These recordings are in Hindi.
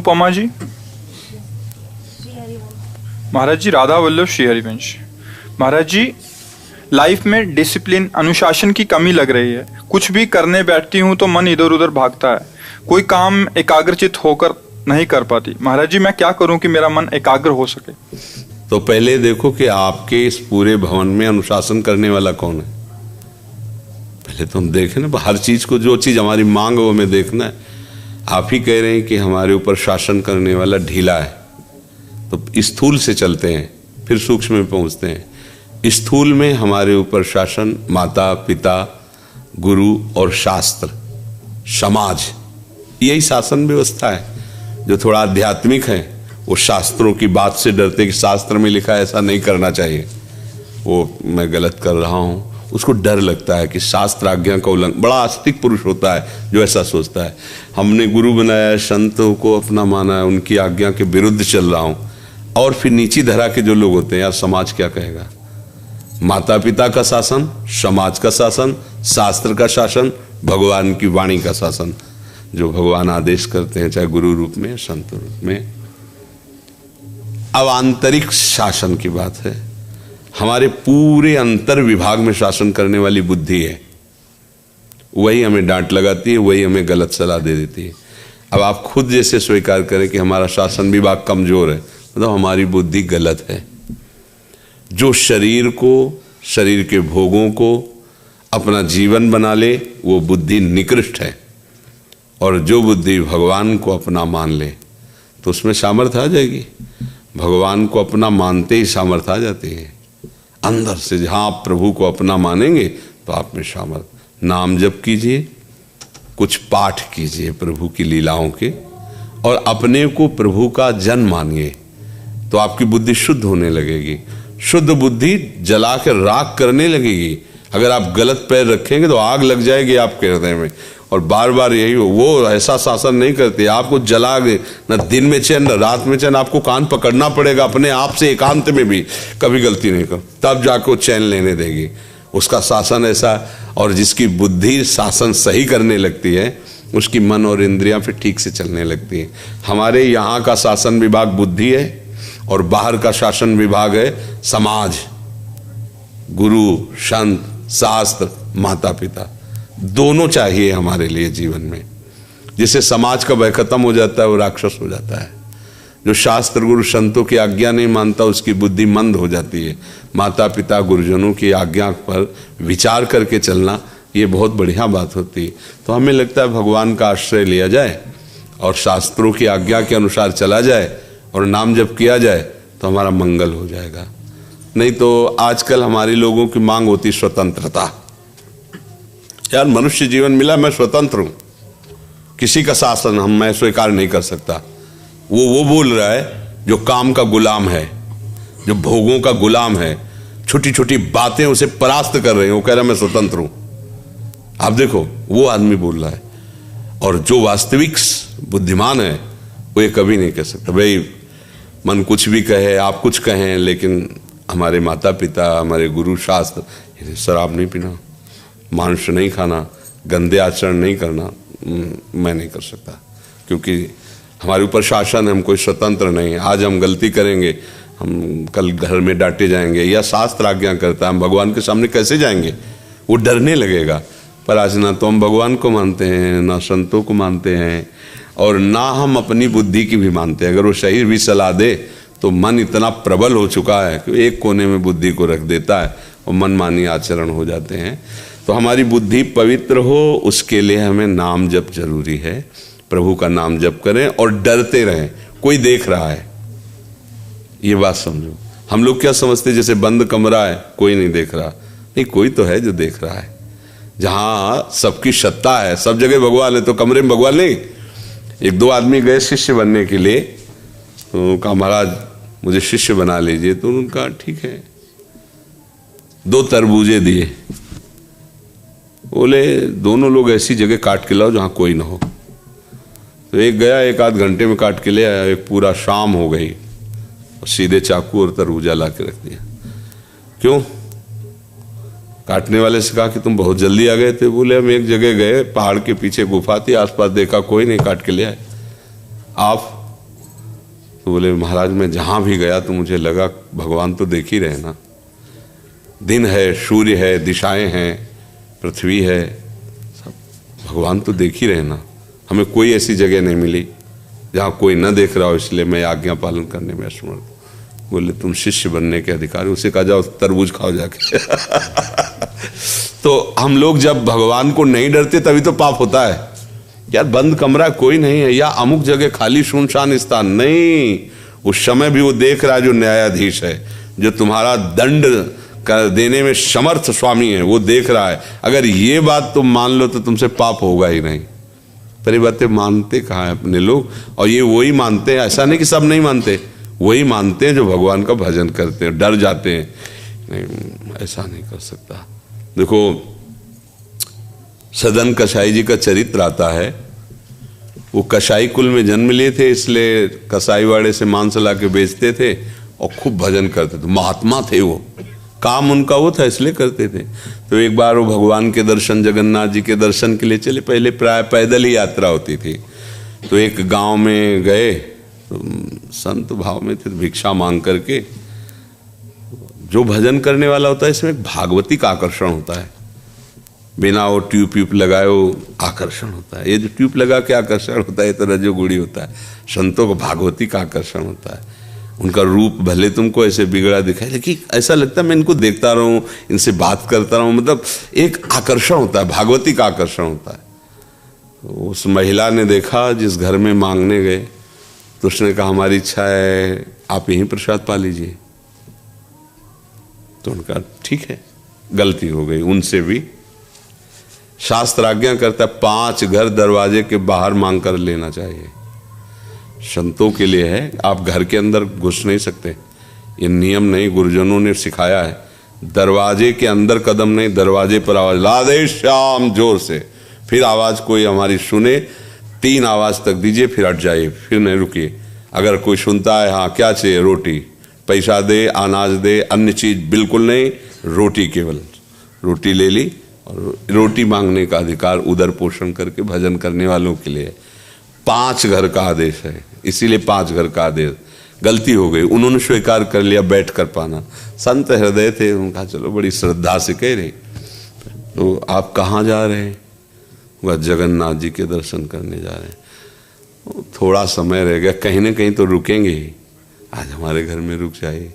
अनुपमा जी, महाराज जी राधा वल्लभ श्री हरिवंश। महाराज जी, लाइफ में डिसिप्लिन अनुशासन की कमी लग रही है। कुछ भी करने बैठती हूँ तो मन इधर उधर भागता है, कोई काम एकाग्रचित होकर नहीं कर पाती। महाराज जी, मैं क्या करूं कि मेरा मन एकाग्र हो सके? तो पहले देखो कि आपके इस पूरे भवन में अनुशासन करने वाला कौन है। पहले तो हम देखें ना, हर चीज को, जो चीज हमारी मांग वो हमें देखना है। आप ही कह रहे हैं कि हमारे ऊपर शासन करने वाला ढीला है, तो स्थूल से चलते हैं फिर सूक्ष्म में पहुंचते हैं। स्थूल में हमारे ऊपर शासन माता पिता, गुरु और शास्त्र, समाज, यही शासन व्यवस्था है। जो थोड़ा आध्यात्मिक है वो शास्त्रों की बात से डरते कि शास्त्र में लिखा है ऐसा नहीं करना चाहिए, वो मैं गलत कर रहा हूं, उसको डर लगता है कि शास्त्र आज्ञा का उल्लंघन। बड़ा आस्तिक पुरुष होता है जो ऐसा सोचता है। हमने गुरु बनाया, संतों को अपना माना है, उनकी आज्ञा के विरुद्ध चल रहा हूं। और फिर नीची धरा के जो लोग होते हैं, यार समाज क्या कहेगा। माता पिता का शासन, समाज का शासन, शास्त्र का शासन, भगवान की वाणी का शासन, जो भगवान आदेश करते हैं, चाहे गुरु रूप में संत रूप में। अब आंतरिक शासन की बात है। हमारे पूरे अंतर विभाग में शासन करने वाली बुद्धि है, वही हमें डांट लगाती है, वही हमें गलत सलाह दे देती है। अब आप खुद जैसे स्वीकार करें कि हमारा शासन विभाग कमजोर है, मतलब हमारी बुद्धि गलत है। जो शरीर को, शरीर के भोगों को अपना जीवन बना ले, वो बुद्धि निकृष्ट है। और जो बुद्धि भगवान को अपना मान ले तो उसमें सामर्थ्य आ जाएगी। भगवान को अपना मानते ही सामर्थ्य आ जाती है अंदर से। जहाँ आप प्रभु को अपना मानेंगे तो आप में सामर्थ्य। नाम जप कीजिए, कुछ पाठ कीजिए प्रभु की लीलाओं के, और अपने को प्रभु का जन मानिए, तो आपकी बुद्धि शुद्ध होने लगेगी। शुद्ध बुद्धि जला के राख करने लगेगी। अगर आप गलत पैर रखेंगे तो आग लग जाएगी आपके हृदय में। और बार बार यही हो, वो ऐसा शासन नहीं करती, आपको जला दे, न दिन में चैन न रात में चैन। आपको कान पकड़ना पड़ेगा अपने आप से, एकांत में भी कभी गलती नहीं कर, तब जाके वो चैन लेने देगी। उसका शासन ऐसा। और जिसकी बुद्धि शासन सही करने लगती है, उसकी मन और इंद्रियां फिर ठीक से चलने लगती है। हमारे यहाँ का शासन विभाग बुद्धि है और बाहर का शासन विभाग है समाज, गुरु, संत, शास्त्र, माता पिता। दोनों चाहिए हमारे लिए जीवन में। जिससे समाज का भय खत्म हो जाता है, वो राक्षस हो जाता है। जो शास्त्र गुरु संतों की आज्ञा नहीं मानता, उसकी बुद्धि मंद हो जाती है। माता पिता गुरुजनों की आज्ञा पर विचार करके चलना, ये बहुत बढ़िया बात होती है। तो हमें लगता है भगवान का आश्रय लिया जाए और शास्त्रों की आज्ञा के अनुसार चला जाए और नाम जप किया जाए तो हमारा मंगल हो जाएगा। नहीं तो आजकल हमारी लोगों की मांग होती स्वतंत्रता। यार मनुष्य जीवन मिला, मैं स्वतंत्र हूं, किसी का शासन मैं स्वीकार नहीं कर सकता। वो बोल रहा है जो काम का गुलाम है, जो भोगों का गुलाम है, छोटी छोटी बातें उसे परास्त कर रहे हैं, वो कह रहा है मैं स्वतंत्र हूं। आप देखो, वो आदमी बोल रहा है। और जो वास्तविक बुद्धिमान है वो ये कभी नहीं कह सकता। भाई मन कुछ भी कहे, आप कुछ कहें, लेकिन हमारे माता पिता, हमारे गुरु, शास्त्र, शराब नहीं पीना, मांस नहीं खाना, गंदे आचरण नहीं करना, मैं नहीं कर सकता, क्योंकि हमारे ऊपर शासन है, हम कोई स्वतंत्र नहीं है। आज हम गलती करेंगे, हम कल घर में डांटे जाएंगे, या शास्त्र आज्ञा करता है, हम भगवान के सामने कैसे जाएंगे, वो डरने लगेगा। पर आज ना तो हम भगवान को मानते हैं, ना संतों को मानते हैं, और ना हम अपनी बुद्धि की भी मानते हैं। अगर वो शरीर भी सलाह दे तो मन इतना प्रबल हो चुका है कि एक कोने में बुद्धि को रख देता है और मनमानी आचरण हो जाते हैं। तो हमारी बुद्धि पवित्र हो, उसके लिए हमें नाम जप जरूरी है। प्रभु का नाम जप करें और डरते रहें। कोई देख रहा है, ये बात समझो। हम लोग क्या समझते, जैसे बंद कमरा है, कोई नहीं देख रहा। नहीं, कोई तो है जो देख रहा है। जहां सबकी सत्ता है, सब जगह भगवान है, तो कमरे में भगवान नहीं। एक दो आदमी गए शिष्य बनने के लिए, तो कहा महाराज मुझे शिष्य बना लीजिए। तो उनका ठीक है, 2 तरबूजे दिए। बोले दोनों लोग ऐसी जगह काट के लाओ जहां कोई ना हो। तो एक गया, 1 आध घंटे में काट के ले आया। एक पूरा शाम हो गई और सीधे चाकू और तरबूजा ला के रख दिया। क्यों? काटने वाले से कहा कि तुम बहुत जल्दी आ गए थे। बोले हम एक जगह गए, पहाड़ के पीछे गुफा थी, आसपास देखा कोई नहीं, काट के ले आए। आप तो बोले महाराज मैं जहाँ भी गया तो मुझे लगा भगवान तो देख ही रहे ना, दिन है, सूर्य है, दिशाएं हैं, पृथ्वी है, सब भगवान तो देख ही रहे ना। हमें कोई ऐसी जगह नहीं मिली जहाँ कोई न देख रहा हो, इसलिए मैं आज्ञा पालन करने में असमर्थ। बोले तुम शिष्य बनने के अधिकारी। उसे कहा जाओ तरबूज खाओ जाके। तो हम लोग जब भगवान को नहीं डरते तभी तो पाप होता है। यार बंद कमरा कोई नहीं है, या अमुक जगह खाली सुनसान स्थान नहीं, उस समय भी वो देख रहा है जो न्यायाधीश है, जो तुम्हारा दंड देने में समर्थ स्वामी है, वो देख रहा है। अगर ये बात तुम मान लो तो तुमसे पाप होगा ही नहीं। पर ये बातें मानते कहाँ हैं अपने लोग, और ये वही मानते हैं, ऐसा नहीं कि सब नहीं मानते, वही मानते हैं जो भगवान का भजन करते हैं, डर जाते हैं। नहीं, ऐसा नहीं कर सकता। देखो सदन कसाई जी का चरित्र आता है। वो कसाई कुल में जन्म लिए थे, इसलिए कसाई वाड़े से मांस ला के बेचते थे और खूब भजन करते थे। महात्मा थे वो, काम उनका वो था इसलिए करते थे। तो एक बार वो भगवान के दर्शन, जगन्नाथ जी के दर्शन के लिए चले। पहले प्राय पैदल ही यात्रा होती थी। तो एक गांव में गए, तो संत भाव में थे, भिक्षा मांग करके। जो भजन करने वाला होता है इसमें भागवती का आकर्षण होता है, बिना वो ट्यूब लगाए वो आकर्षण होता है। ये जो ट्यूब लगा के आकर्षण होता है ये तो रजोगुणी होता है। संतों को भागवती का आकर्षण होता है। उनका रूप भले तुमको ऐसे बिगड़ा दिखाए, लेकिन ऐसा लगता है मैं इनको देखता रहूं, इनसे बात करता रहूं, मतलब एक आकर्षण होता है, भागवती का आकर्षण होता है। उस महिला ने देखा जिस घर में मांगने गए, तो उसने कहा हमारी इच्छा है आप यहीं प्रसाद पा लीजिए। तो उनका ठीक है, गलती हो गई उनसे भी। शास्त्र आज्ञा करता है 5 घर दरवाजे के बाहर मांग कर लेना चाहिए। संतों के लिए है, आप घर के अंदर घुस नहीं सकते, ये नियम नहीं, गुरुजनों ने सिखाया है। दरवाजे के अंदर कदम नहीं, दरवाजे पर आवाज, राधे श्याम, जोर से। फिर आवाज कोई हमारी सुने, 3 आवाज तक दीजिए, फिर हट जाइए, फिर नहीं रुकिए। अगर कोई सुनता है, हाँ क्या चाहिए, रोटी, पैसा दे, अनाज दे, अन्य चीज बिल्कुल नहीं, रोटी केवल। रोटी ले ली, और रोटी मांगने का अधिकार उदर पोषण करके भजन करने वालों के लिए 5 घर का आदेश है, इसीलिए 5 घर का आदेश। गलती हो गई, उन्होंने स्वीकार कर लिया बैठ कर पाना। संत हृदय थे, उनका चलो बड़ी श्रद्धा से कह रहे, तो आप कहाँ जा रहे हैं? वह जगन्नाथ जी के दर्शन करने जा रहे हैं। थोड़ा समय रह गया, कहीं ना कहीं तो रुकेंगे ही, आज हमारे घर में रुक जाइए।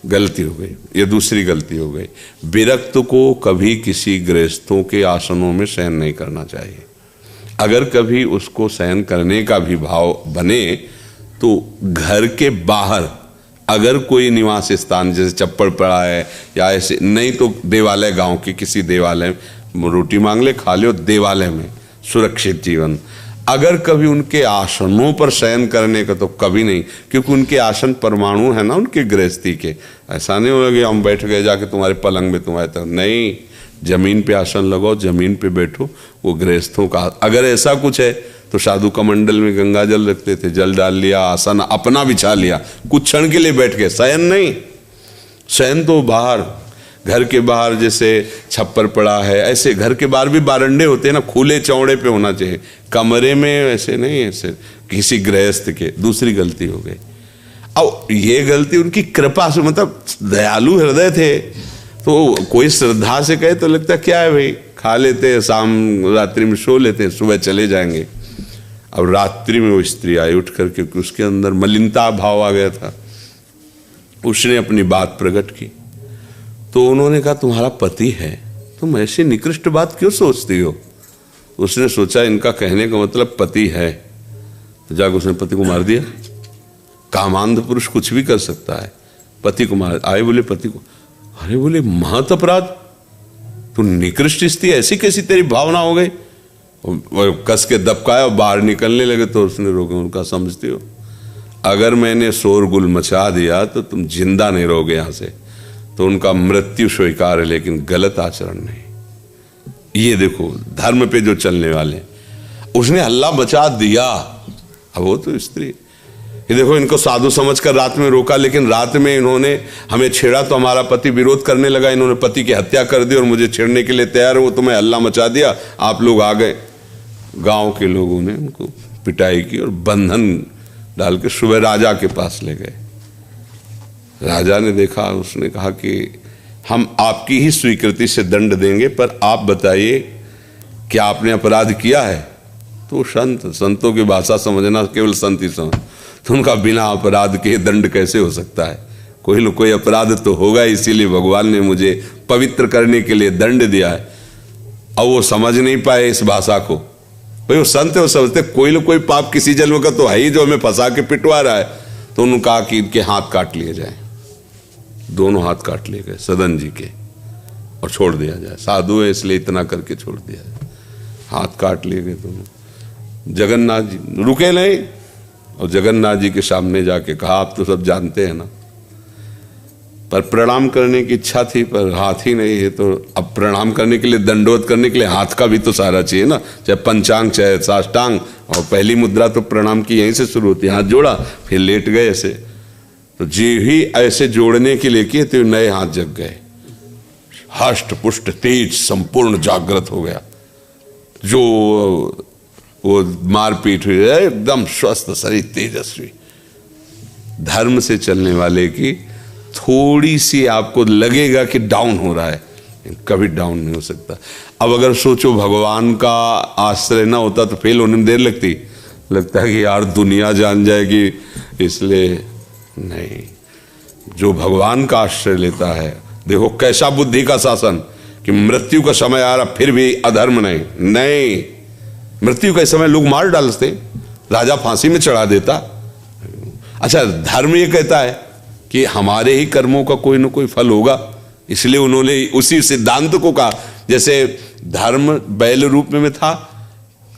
गलती हो गई, ये दूसरी गलती हो गई। विरक्त को कभी किसी गृहस्थों के आसनों में शयन नहीं करना चाहिए। अगर कभी उसको शयन करने का भी भाव बने तो घर के बाहर, अगर कोई निवास स्थान जैसे चप्पड़ पड़ा है या ऐसे, नहीं तो देवालय, गांव के किसी देवालय, रोटी मांग ले, खा लो देवालय में, सुरक्षित जीवन। अगर कभी उनके आसनों पर शयन करने का तो कभी नहीं, क्योंकि उनके आसन परमाणु है ना उनके गृहस्थी के। ऐसा नहीं होगा कि हम बैठ गए जाके तुम्हारे पलंग में तुम्हारे तक, नहीं, जमीन पे आसन लगाओ, जमीन पे बैठो, वो गृहस्थों का। अगर ऐसा कुछ है तो साधु कमंडल में गंगा जल रखते थे, जल डाल लिया, आसन अपना बिछा लिया, कुछ क्षण के लिए बैठ गए, शयन नहीं। शयन तो बाहर, घर के बाहर जैसे छप्पर पड़ा है, ऐसे घर के बाहर भी बारंडे होते हैं ना, खुले चौड़े पे होना चाहिए, कमरे में ऐसे नहीं, ऐसे किसी गृहस्थ के। दूसरी गलती हो गई। अब ये गलती उनकी कृपा से, मतलब दयालु हृदय थे, तो कोई श्रद्धा से कहे तो लगता क्या है भाई, खा लेते हैं, शाम रात्रि में सो लेते हैं, सुबह चले जाएंगे। अब रात्रि में वो स्त्री आई उठ कर, क्योंकि उसके अंदर मलिनता भाव आ गया था। उसने अपनी बात प्रकट की, तो उन्होंने कहा तुम्हारा पति है, तुम ऐसी निकृष्ट बात क्यों सोचती हो? उसने सोचा इनका कहने का मतलब पति है, तो जाकर उसने पति को मार दिया। कामांध पुरुष कुछ भी कर सकता है, पति को मार। आए बोले पति को, अरे बोले महत अपराध, तू निकृष्ट स्त्री, ऐसी कैसी तेरी भावना हो गई? कस के दबकाया और बाहर निकलने लगे। तो उसने रोका, उनका समझते हो, अगर मैंने शोरगुल मचा दिया तो तुम जिंदा नहीं रहोगे यहां से। तो उनका मृत्यु स्वीकार है, लेकिन गलत आचरण नहीं। ये देखो धर्म पे जो चलने वाले, उसने हल्ला मचा दिया। अब वो तो स्त्री, ये देखो इनको साधु समझकर रात में रोका, लेकिन रात में इन्होंने हमें छेड़ा तो हमारा पति विरोध करने लगा, इन्होंने पति की हत्या कर दी और मुझे छेड़ने के लिए तैयार है। वो तुम्हें हल्ला मचा दिया, आप लोग आ गए। गांव के लोगों ने उनको पिटाई की और बंधन डाल के सुबह राजा के पास ले गए। राजा ने देखा, उसने कहा कि हम आपकी ही स्वीकृति से दंड देंगे, पर आप बताइए क्या आपने अपराध किया है? तो संतों की भाषा समझना केवल संत ही समझ। तो उनका बिना अपराध के दंड कैसे हो सकता है? कोई न कोई अपराध तो होगा, इसीलिए भगवान ने मुझे पवित्र करने के लिए दंड दिया है। अब वो समझ नहीं पाए इस भाषा को। भाई वो संत है, वो समझते कोई न कोई पाप किसी जन्म का तो है ही जो हमें फंसा के पिटवा रहा है। तो उन्होंने कहा कि इनके हाथ काट लिए जाए। दोनों हाथ काट लिए गए सदन जी के और छोड़ दिया जाए। साधु है इसलिए इतना करके छोड़ दिया जाए। हाथ काट लिए गए दोनों। जगन्नाथ जी रुके नहीं और जगन्नाथ जी के सामने जाके कहा, आप तो सब जानते हैं ना, पर प्रणाम करने की इच्छा थी पर हाथ ही नहीं है। तो अब प्रणाम करने के लिए, दंडवत करने के लिए हाथ का भी तो सहारा चाहिए ना, चाहे पंचांग चाहे साष्टांग। और पहली मुद्रा तो प्रणाम की यहीं से शुरू होती है, हाथ जोड़ा फिर लेट गए ऐसे। तो जी ही ऐसे जोड़ने के लिए किए तो नए हाथ जग गए, हष्ट पुष्ट तेज संपूर्ण जागृत हो गया। जो वो मारपीट हुई एकदम स्वस्थ शरीर तेजस्वी। धर्म से चलने वाले की थोड़ी सी आपको लगेगा कि डाउन हो रहा है, कभी डाउन नहीं हो सकता। अब अगर सोचो भगवान का आश्रय ना होता तो फेल होने में देर लगता है कि यार दुनिया जान जाएगी, इसलिए नहीं। जो भगवान का आश्रय लेता है, देखो कैसा बुद्धि का शासन कि मृत्यु का समय आ रहा फिर भी अधर्म नहीं। मृत्यु के समय लोग मार डालते, राजा फांसी में चढ़ा देता। अच्छा, धर्म ये कहता है कि हमारे ही कर्मों का कोई ना कोई फल होगा, इसलिए उन्होंने उसी सिद्धांत को कहा। जैसे धर्म बैल रूप में था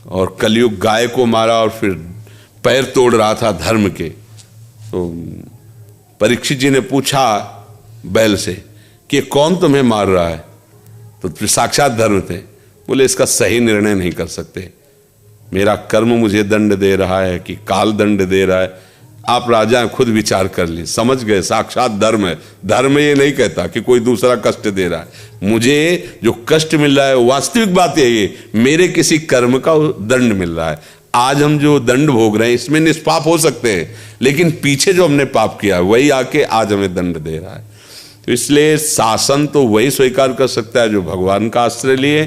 और कलयुग गाय को मारा और फिर पैर तोड़ रहा था धर्म के। तो परीक्षित जी ने पूछा बैल से कि कौन तुम्हें मार रहा है? तो साक्षात धर्म थे। बोले इसका सही निर्णय नहीं कर सकते, मेरा कर्म मुझे दंड दे रहा है कि काल दंड दे रहा है। आप राजा खुद विचार कर ली, समझ गए साक्षात धर्म है। धर्म ये नहीं कहता कि कोई दूसरा कष्ट दे रहा है, मुझे जो कष्ट मिल रहा है वास्तविक बात यही है, मेरे किसी कर्म का दंड मिल रहा है। आज हम जो दंड भोग रहे हैं इसमें निष्पाप हो सकते हैं, लेकिन पीछे जो हमने पाप किया वही आके आज हमें दंड दे रहा है। तो इसलिए शासन तो वही स्वीकार कर सकता है जो भगवान का आश्रय लिए,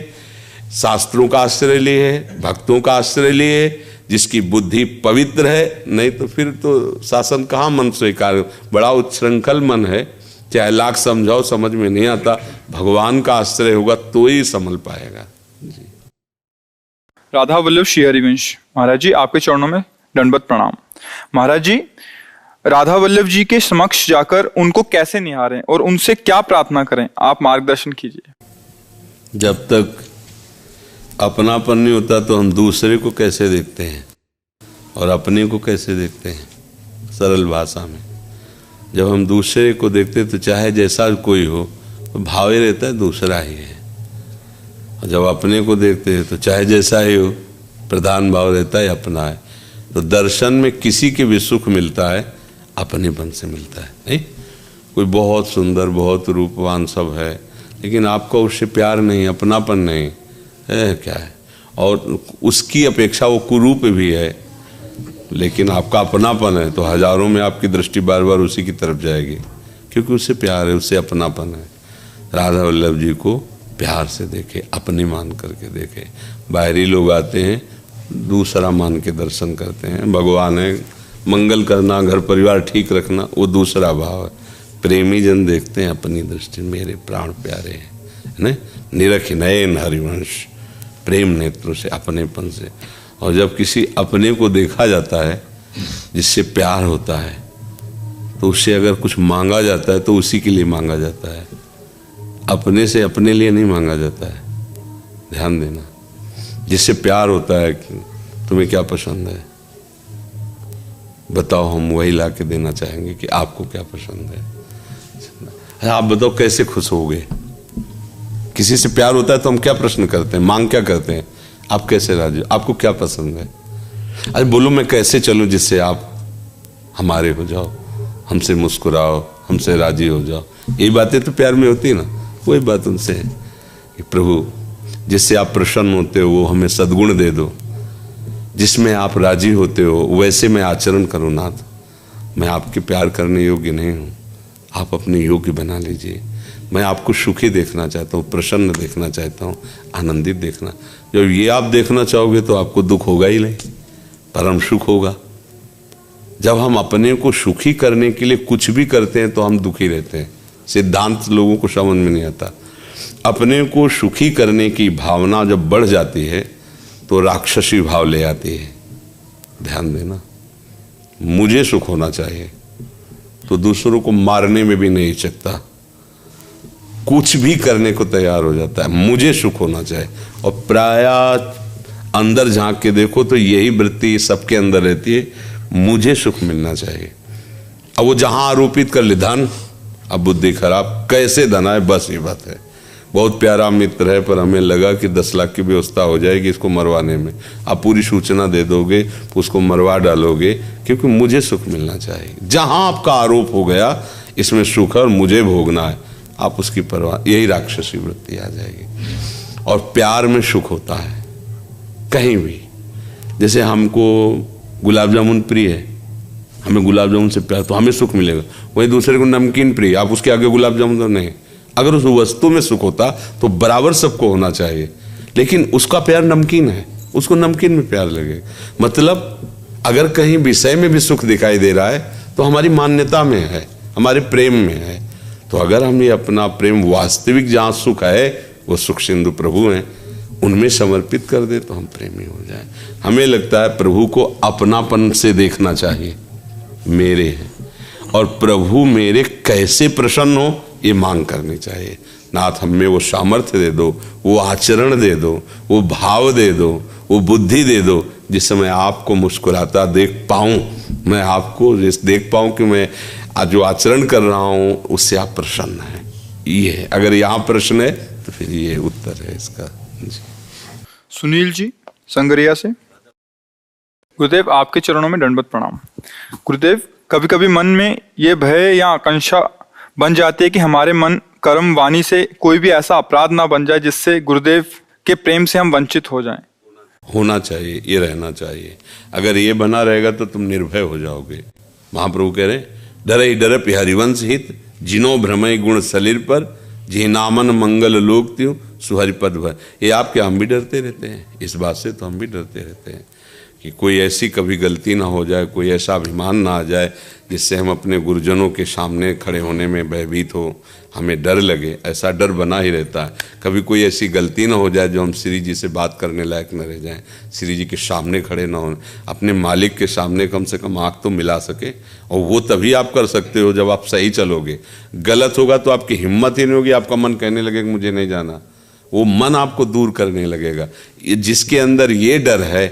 शास्त्रों का आश्रय लिए, भक्तों का आश्रय लिए, जिसकी बुद्धि पवित्र है। नहीं तो फिर तो शासन कहाँ मन स्वीकार, बड़ा उच्छृंखल मन है, चाहे लाख समझाओ समझ में नहीं आता। भगवान का आश्रय होगा तो ही संभल पाएगा जी। राधा वल्लभ श्री हरिवंश महाराज जी, आपके चरणों में दंडवत प्रणाम। महाराज जी, राधा वल्लभ जी के समक्ष जाकर उनको कैसे निहारें और उनसे क्या प्रार्थना करें, आप मार्गदर्शन कीजिए। जब तक अपनापन नहीं होता तो हम दूसरे को कैसे देखते हैं और अपने को कैसे देखते हैं? सरल भाषा में, जब हम दूसरे को देखते तो चाहे जैसा कोई हो तो भाव ही रहता है दूसरा ही है, और जब अपने को देखते हैं तो चाहे जैसा ही हो प्रधान भाव रहता है अपना है। तो दर्शन में किसी के भी सुख मिलता है अपनेपन से मिलता है। नहीं, कोई बहुत सुंदर बहुत रूपवान सब है, लेकिन आपको उससे प्यार नहीं, अपनापन नहीं है, क्या है? और उसकी अपेक्षा वो कुरूप भी है, लेकिन आपका अपनापन है, तो हजारों में आपकी दृष्टि बार बार उसी की तरफ जाएगी, क्योंकि उससे प्यार है, उससे अपनापन है। राधा वल्लभ जी को प्यार से देखे, अपने मान करके देखे। बाहरी लोग आते हैं दूसरा मान के दर्शन करते हैं, भगवान है मंगल करना, घर परिवार ठीक रखना, वो दूसरा भाव है। प्रेमी जन देखते हैं अपनी दृष्टि, मेरे प्राण प्यारे हैं, निरख नयन हरिवंश, प्रेम नेत्रों से, अपनेपन से। और जब किसी अपने को देखा जाता है जिससे प्यार होता है, तो उससे अगर कुछ मांगा जाता है तो उसी के लिए मांगा जाता है, अपने से अपने लिए नहीं मांगा जाता है। ध्यान देना, जिससे प्यार होता है कि तुम्हें क्या पसंद है बताओ, हम वही ला के देना चाहेंगे कि आपको क्या पसंद है। आप बताओ कैसे खुश होगे? किसी से प्यार होता है तो हम क्या प्रश्न करते हैं, मांग क्या करते हैं? आप कैसे राजी, आपको क्या पसंद है? अरे बोलो मैं कैसे चलूं जिससे आप हमारे हो जाओ, हमसे मुस्कुराओ, हमसे राजी हो जाओ। ये बातें तो प्यार में होती है ना। वही बात उनसे है कि प्रभु जिससे आप प्रसन्न होते हो वो हमें सद्गुण दे दो, जिसमें आप राजी होते हो वैसे मैं आचरण करूँ नाथ। मैं आपके प्यार करने योग्य नहीं हूँ, आप अपने योग्य बना लीजिए। मैं आपको सुखी देखना चाहता हूँ, प्रसन्न देखना चाहता हूँ, आनंदित देखना। जब ये आप देखना चाहोगे तो आपको दुख होगा ही नहीं, परम सुख होगा। जब हम अपने को सुखी करने के लिए कुछ भी करते हैं तो हम दुखी रहते हैं। सिद्धांत लोगों को समझ में नहीं आता। अपने को सुखी करने की भावना जब बढ़ जाती है तो राक्षसी भाव ले आती है। ध्यान देना, मुझे सुख होना चाहिए तो दूसरों को मारने में भी नहीं हिचकता, कुछ भी करने को तैयार हो जाता है। मुझे सुख होना चाहिए। और प्रायः अंदर झांक के देखो तो यही वृत्ति सबके अंदर रहती है, मुझे सुख मिलना चाहिए। अब वो जहां आरोपित कर ले धन, अब बुद्धि खराब, कैसे धन आए, बस ये बात है। बहुत प्यारा मित्र है पर हमें लगा कि 10 लाख की व्यवस्था हो जाएगी इसको मरवाने में। आप पूरी सूचना दे दोगे, उसको मरवा डालोगे, क्योंकि मुझे सुख मिलना चाहिए। जहां आपका आरोप हो गया इसमें सुख है और मुझे भोगना है, आप उसकी परवाह, यही राक्षसी वृत्ति आ जाएगी। और प्यार में सुख होता है कहीं भी। जैसे हमको गुलाब जामुन प्रिय है, हमें गुलाब जामुन से प्यार, तो हमें सुख मिलेगा। वहीं दूसरे को नमकीन प्रिय, आप उसके आगे गुलाब जामुन तो नहीं। अगर उस वस्तु में सुख होता तो बराबर सबको होना चाहिए, लेकिन उसका प्यार नमकीन है, उसको नमकीन में प्यार लगे। मतलब अगर कहीं विषय में भी सुख दिखाई दे रहा है तो हमारी मान्यता में है, हमारे प्रेम में है। तो अगर हम ये अपना प्रेम वास्तविक जहाँ सुख है, वो सुख सिंधु प्रभु हैं, उनमें समर्पित कर दे तो हम प्रेमी हो जाए। हमें लगता है प्रभु को अपनापन से देखना चाहिए, मेरे हैं, और प्रभु मेरे कैसे प्रसन्न हो ये मांग करनी चाहिए। नाथ हमें वो सामर्थ्य दे दो, वो आचरण दे दो, वो भाव दे दो, वो बुद्धि दे दो, जिस समय आपको मुस्कुराता देख पाऊं, मैं आपको देख पाऊं कि मैं आज जो आचरण कर रहा हूं उससे आप प्रसन्न हैं। ये है, अगर यहाँ प्रश्न है तो फिर ये उत्तर है इसका। जी। सुनील जी संगरिया से। गुरुदेव आपके चरणों में दंडवत प्रणाम। गुरुदेव, कभी कभी मन में ये भय या आकांक्षा बन जाती है कि हमारे मन कर्म वाणी से कोई भी ऐसा अपराध ना बन जाए जिससे गुरुदेव के प्रेम से हम वंचित हो जाएं। होना चाहिए, ये रहना चाहिए। अगर ये बना रहेगा तो तुम निर्भय हो जाओगे। महाप्रभु कह रहे डरे डरप हरिवंश हित, जिनो भ्रमय गुण सलीर पर, जिनामन मंगल लोक त्यों सुहरिपद भर। ये आपके हम भी डरते रहते हैं, इस बात से तो हम भी डरते रहते हैं कि कोई ऐसी कभी गलती ना हो जाए, कोई ऐसा अभिमान ना आ जाए जिससे हम अपने गुरुजनों के सामने खड़े होने में भयभीत हो, हमें डर लगे। ऐसा डर बना ही रहता है। कभी कोई ऐसी गलती ना हो जाए जो हम श्री जी से बात करने लायक न रह जाएं, श्री जी के सामने खड़े ना हो, अपने मालिक के सामने कम से कम आँख तो मिला सके। और वो तभी आप कर सकते हो जब आप सही चलोगे। गलत होगा तो आपकी हिम्मत ही नहीं होगी, आपका मन कहने लगेगा मुझे नहीं जाना, वो मन आपको दूर करने लगेगा। जिसके अंदर ये डर है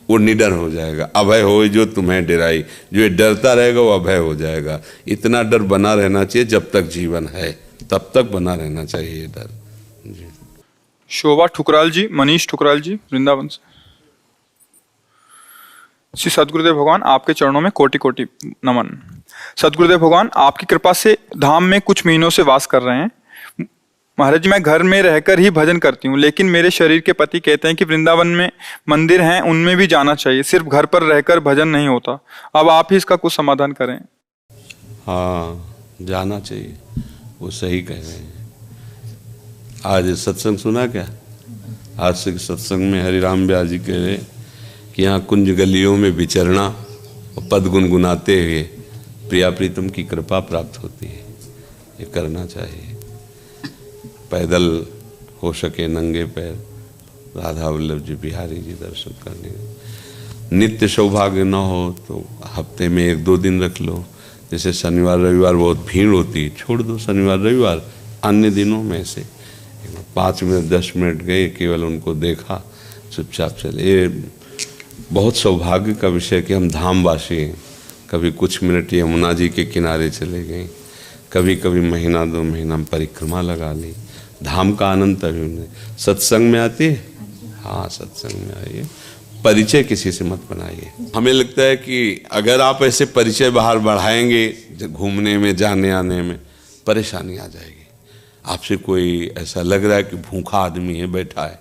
वो निडर हो जाएगा। अभय हो जो तुम्हें डराई, जो ये डरता रहेगा वो अभय हो जाएगा। इतना डर बना रहना चाहिए, जब तक जीवन है तब तक बना रहना चाहिए ये डर। जी। शोभा ठुकराल जी, मनीष ठुकराल जी वृंदावन से। श्री सदगुरुदेव भगवान आपके चरणों में कोटि कोटि नमन। सदगुरुदेव भगवान आपकी कृपा से धाम में कुछ महीनों से वास कर रहे हैं। महाराज जी, मैं घर में रहकर ही भजन करती हूँ, लेकिन मेरे शरीर के पति कहते हैं कि वृंदावन में मंदिर हैं, उनमें भी जाना चाहिए, सिर्फ घर पर रहकर भजन नहीं होता। अब आप ही इसका कुछ समाधान करें। हाँ, जाना चाहिए, वो सही कह रहे हैं। आज सत्संग सुना क्या? आज से सत्संग में हरिराम व्यास जी कह रहे कि यहाँ कुंज गलियों में विचरना और पद गुनगुनाते हुए प्रिया प्रीतम की कृपा प्राप्त होती है। ये करना चाहिए। पैदल हो सके नंगे पैर राधा वल्लभ जी बिहारी जी दर्शन करने। नित्य सौभाग्य न हो तो हफ्ते में 1-2 दिन रख लो। जैसे शनिवार रविवार बहुत भीड़ होती है, छोड़ दो शनिवार रविवार। अन्य दिनों में से 5 मिनट 10 मिनट गए, केवल उनको देखा, चुपचाप चले। ये बहुत सौभाग्य का विषय कि हम धामवासी हैं। कभी कुछ मिनट यमुना जी के किनारे चले गए, कभी कभी महीना 2 महीना परिक्रमा लगा ली। धाम का आनंद तभी उन्हें। सत्संग में आती है, हाँ सत्संग में आइए, परिचय किसी से मत बनाइए। हमें लगता है कि अगर आप ऐसे परिचय बाहर बढ़ाएंगे घूमने में जाने आने में, परेशानी आ जाएगी। आपसे कोई ऐसा लग रहा है कि भूखा आदमी है बैठा है,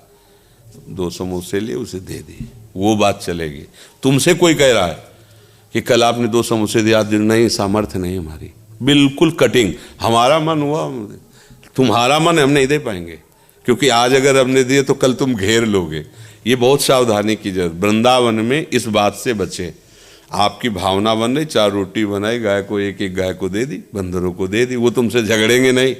2 समोसे लिए उसे दे दिए, वो बात चलेगी। तुमसे कोई कह रहा है कि कल आपने 2 समोसे दिया, नहीं सामर्थ्य नहीं हमारी, बिल्कुल कटिंग। हमारा मन हुआ, तुम्हारा मन हम नहीं दे पाएंगे, क्योंकि आज अगर हमने दिए तो कल तुम घेर लोगे। ये बहुत सावधानी की जरूरत। वृंदावन में इस बात से बचे। आपकी भावना बन रही, 4 रोटी बनाई, गाय को एक गाय को दे दी, बंदरों को दे दी, वो तुमसे झगड़ेंगे नहीं।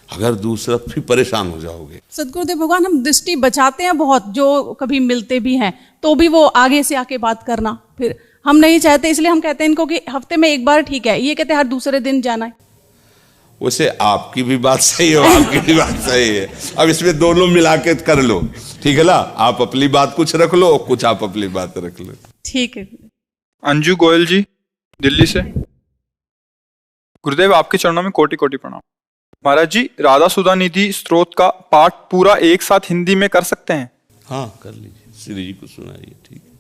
अगर दूसरा फिर परेशान हो जाओगे। सदगुरुदेव भगवान, हम दृष्टि बचाते हैं बहुत, जो कभी मिलते भी हैं तो भी वो आगे से आके बात करना, फिर हम नहीं चाहते, इसलिए हम कहते हैं इनको कि हफ्ते में एक बार ठीक है, ये कहते हैं हर दूसरे दिन जाना है। वैसे आपकी भी बात सही है, आपकी भी बात सही है। अब इसमें दोनों मिला के कर लो, ठीक है ना? आप अपनी बात कुछ रख लो, कुछ आप अपनी बात रख लो। ठीक है। अंजू गोयल जी, दिल्ली से। गुरुदेव, आपके चरणों में कोटि कोटि प्रणाम। महाराज जी, राधा सुधा निधि स्तोत्र का पाठ पूरा एक साथ हिंदी में कर सकते हैं? हाँ, कर लीजिए, श्री जी को सुनाइए, ठीक है।